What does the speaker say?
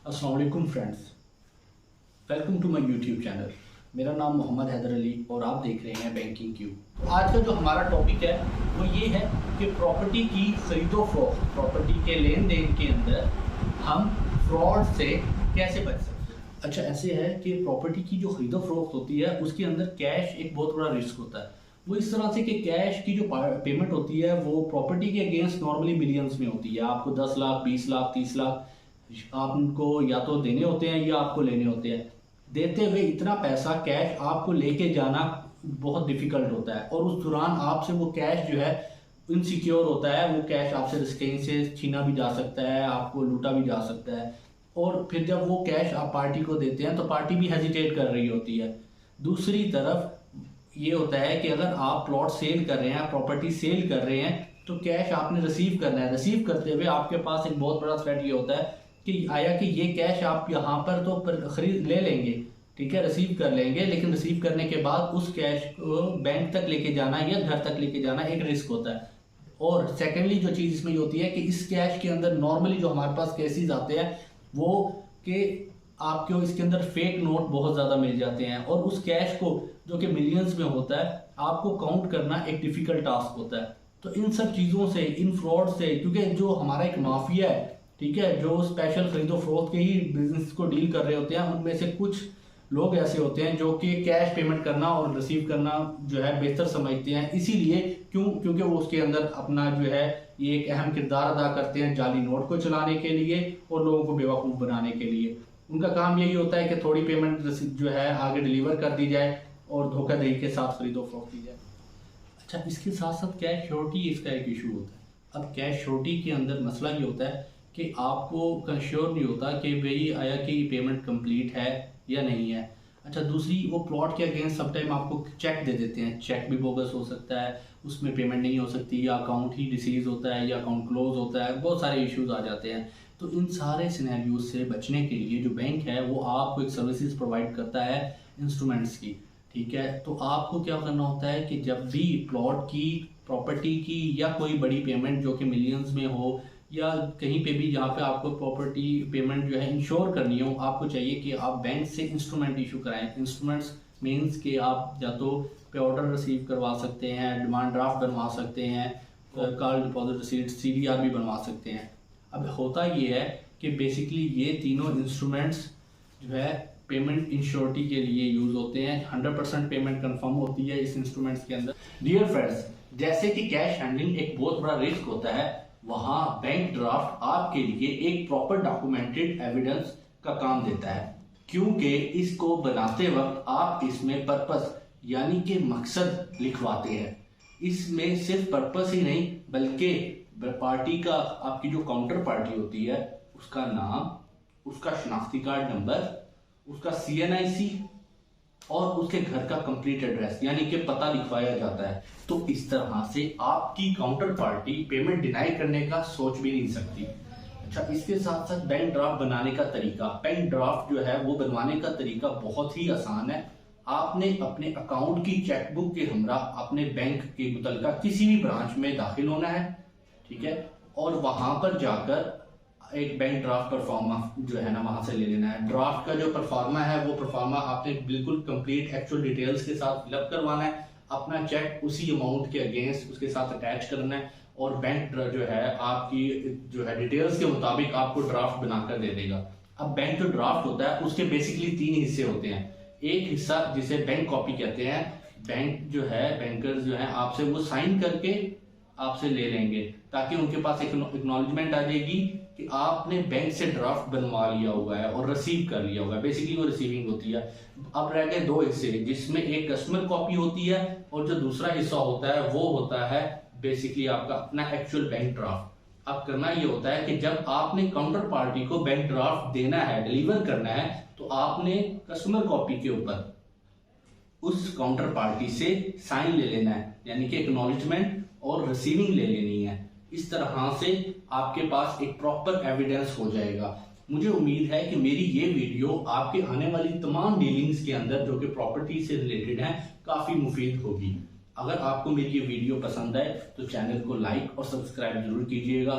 अस्सलाम वालेकुम friends, welcome to my YouTube channel. मेरा नाम मोहम्मद हैदर अली और आप देख रहे हैं बैंकिंग क्यू। तो आज का जो हमारा टॉपिक है वो ये है कि प्रॉपर्टी की खरीदो फरोख्त, प्रॉपर्टी के लेन देन के अंदर हम फ्रॉड से कैसे बच सकते हैं। अच्छा, ऐसे है कि प्रॉपर्टी की जो खरीदो फरोख्त होती है उसके अंदर कैश एक बहुत बड़ा रिस्क होता है। वो इस तरह से कि कैश की जो पेमेंट होती है वो प्रॉपर्टी के अगेंस्ट नॉर्मली मिलियंस में होती है। आपको 10 लाख, 20 लाख, 30 लाख आप उनको या तो देने होते हैं या आपको लेने होते हैं। देते हुए इतना पैसा कैश आपको लेके जाना बहुत डिफिकल्ट होता है और उस दौरान आपसे वो कैश जो है इनसिक्योर होता है। वो कैश आपसे कहीं से छीना भी जा सकता है, आपको लूटा भी जा सकता है। और फिर जब वो कैश आप पार्टी को देते हैं तो पार्टी भी हेजिटेट कर रही होती है। दूसरी तरफ ये होता है कि अगर आप प्लॉट सेल कर रहे हैं, प्रॉपर्टी सेल कर रहे हैं, तो कैश आपने रिसीव करना है। रिसीव करते हुए आपके पास एक बहुत बड़ा थ्रेट ये होता है कि आया कि ये कैश आप यहाँ पर तो खरीद ले लेंगे, ठीक है, रिसीव कर लेंगे, लेकिन रिसीव करने के बाद उस कैश को बैंक तक लेके जाना या घर तक लेके जाना एक रिस्क होता है। और सेकेंडली जो चीज़ इसमें होती है कि इस कैश के अंदर नॉर्मली जो हमारे पास केसेस आते हैं वो कि आपको इसके अंदर फेक नोट बहुत ज़्यादा मिल जाते हैं और उस कैश को जो कि मिलियंस में होता है आपको काउंट करना एक डिफिकल्ट टास्क होता है। तो इन सब चीज़ों से, इन फ्रॉड से, क्योंकि जो हमारा एक माफिया है, ठीक है, जो स्पेशल खरीदो फरोख्त के ही बिजनेस को डील कर रहे होते हैं, उनमें से कुछ लोग ऐसे होते हैं जो कि कैश पेमेंट करना और रिसीव करना जो है बेहतर समझते हैं। इसीलिए क्योंकि वो उसके अंदर अपना जो है ये एक अहम किरदार अदा करते हैं जाली नोट को चलाने के लिए और लोगों को बेवकूफ़ बनाने के लिए। उनका काम यही होता है कि थोड़ी पेमेंट जो है आगे डिलीवर कर दी जाए और धोखाधड़ी के साथ खरीदो फरोख्त की जाए। अच्छा, इसके साथ साथ कैश श्योरिटी इसका एक इशू होता है। अब कैश श्योरिटी के अंदर मसला ये होता है कि आपको कंश्योर नहीं होता कि भाई आया कि पेमेंट कंप्लीट है या नहीं है। अच्छा, दूसरी वो प्लॉट के अगेंस्ट सब टाइम आपको चेक दे देते हैं, चेक भी बोगस हो सकता है, उसमें पेमेंट नहीं हो सकती, या अकाउंट ही डिसीज होता है या अकाउंट क्लोज होता है, बहुत सारे इश्यूज आ जाते हैं। तो इन सारे सिनेरियोज से बचने के लिए जो बैंक है वो आपको एक सर्विसेज प्रोवाइड करता है इंस्ट्रूमेंट्स की, ठीक है। तो आपको क्या करना होता है कि जब भी प्लॉट की, प्रॉपर्टी की या कोई बड़ी पेमेंट जो कि मिलियंस में हो या कहीं पे भी जहाँ पे आपको प्रॉपर्टी पेमेंट जो है इंश्योर करनी हो, आपको चाहिए कि आप बैंक से इंस्ट्रूमेंट इशू कराएं। इंस्ट्रूमेंट्स मींस कि आप या तो पे ऑर्डर रिसीव करवा सकते हैं, डिमांड ड्राफ्ट बनवा सकते हैं, कॉल डिपॉजिट रिसीट, सीडीआर भी बनवा सकते हैं। अब होता ये है कि बेसिकली ये तीनों इंस्ट्रूमेंट्स जो है पेमेंट इंश्योरिटी के लिए यूज होते हैं। 100% पेमेंट कंफर्म होती है इस इंस्ट्रूमेंट्स के अंदर। डियर फ्रेंड्स, जैसे कि कैश हैंडलिंग एक बहुत बड़ा रिस्क होता है, वहां बैंक ड्राफ्ट आपके लिए एक प्रॉपर डॉक्यूमेंटेड एविडेंस का काम देता है, क्योंकि इसको बनाते वक्त आप इसमें पर्पस यानी कि मकसद लिखवाते हैं। इसमें सिर्फ पर्पस ही नहीं बल्कि पार्टी का, आपकी जो काउंटर पार्टी होती है उसका नाम, उसका शनाख्ती कार्ड नंबर, उसका CNIC और उसके घर का कंप्लीट एड्रेस यानी कि पता लिखवाया जाता है। तो इस तरह से आपकी काउंटर पार्टी पेमेंट डिनाई करने का सोच भी नहीं सकती। अच्छा, इसके साथ साथ बैंक ड्राफ्ट बनाने का तरीका, बैंक ड्राफ्ट जो है वो बनवाने का तरीका बहुत ही आसान है। आपने अपने अकाउंट की चेकबुक के हमरा अपने बैंक के मुतलका किसी भी ब्रांच में दाखिल होना है, ठीक है, और वहां पर जाकर एक बैंक ड्राफ्ट परफॉर्मा जो है ना वहां से ले लेना है। ड्राफ्ट का जो परफॉर्मा है वो परफॉर्मा आपने बिल्कुल कंप्लीट एक्चुअल डिटेल्स के साथ फिलअप करवाना है। अपना चेक उसी अमाउंट के अगेंस्ट उसके साथ अटैच करना है और बैंक जो है आपकी जो है डिटेल्स के मुताबिक आपको ड्राफ्ट बनाकर दे देगा। अब बैंक जो ड्राफ्ट होता है उसके बेसिकली 3 हिस्से होते हैं। एक हिस्सा जिसे बैंक कॉपी कहते हैं, बैंक जो है, बैंकर्स जो है आपसे वो साइन करके आपसे ले लेंगे ताकि उनके पास एक एक्नॉलेजमेंट आ जाएगी कि आपने बैंक से ड्राफ्ट बनवा लिया हुआ है और रिसीव कर लिया हुआ है। बेसिकली वो रिसीविंग होती है। अब रह गए 2 हिस्से जिसमें एक कस्टमर कॉपी होती है और जो दूसरा हिस्सा होता है वो होता है बेसिकली आपका अपना एक्चुअल बैंक ड्राफ्ट। अब करना ये होता है कि जब आपने काउंटर पार्टी को बैंक ड्राफ्ट देना है, डिलीवर करना है, तो आपने कस्टमर कॉपी के ऊपर उस काउंटर पार्टी से साइन ले लेना है यानी कि एक्नॉलेजमेंट और रिसीविंग ले लेनी है। इस तरह से आपके पास एक प्रॉपर एविडेंस हो जाएगा। मुझे उम्मीद है कि मेरी ये वीडियो आपके आने वाली तमाम डीलिंग्स के अंदर जो कि प्रॉपर्टी से रिलेटेड है काफी मुफीद होगी। अगर आपको मेरी ये वीडियो पसंद आए तो चैनल को लाइक और सब्सक्राइब जरूर कीजिएगा।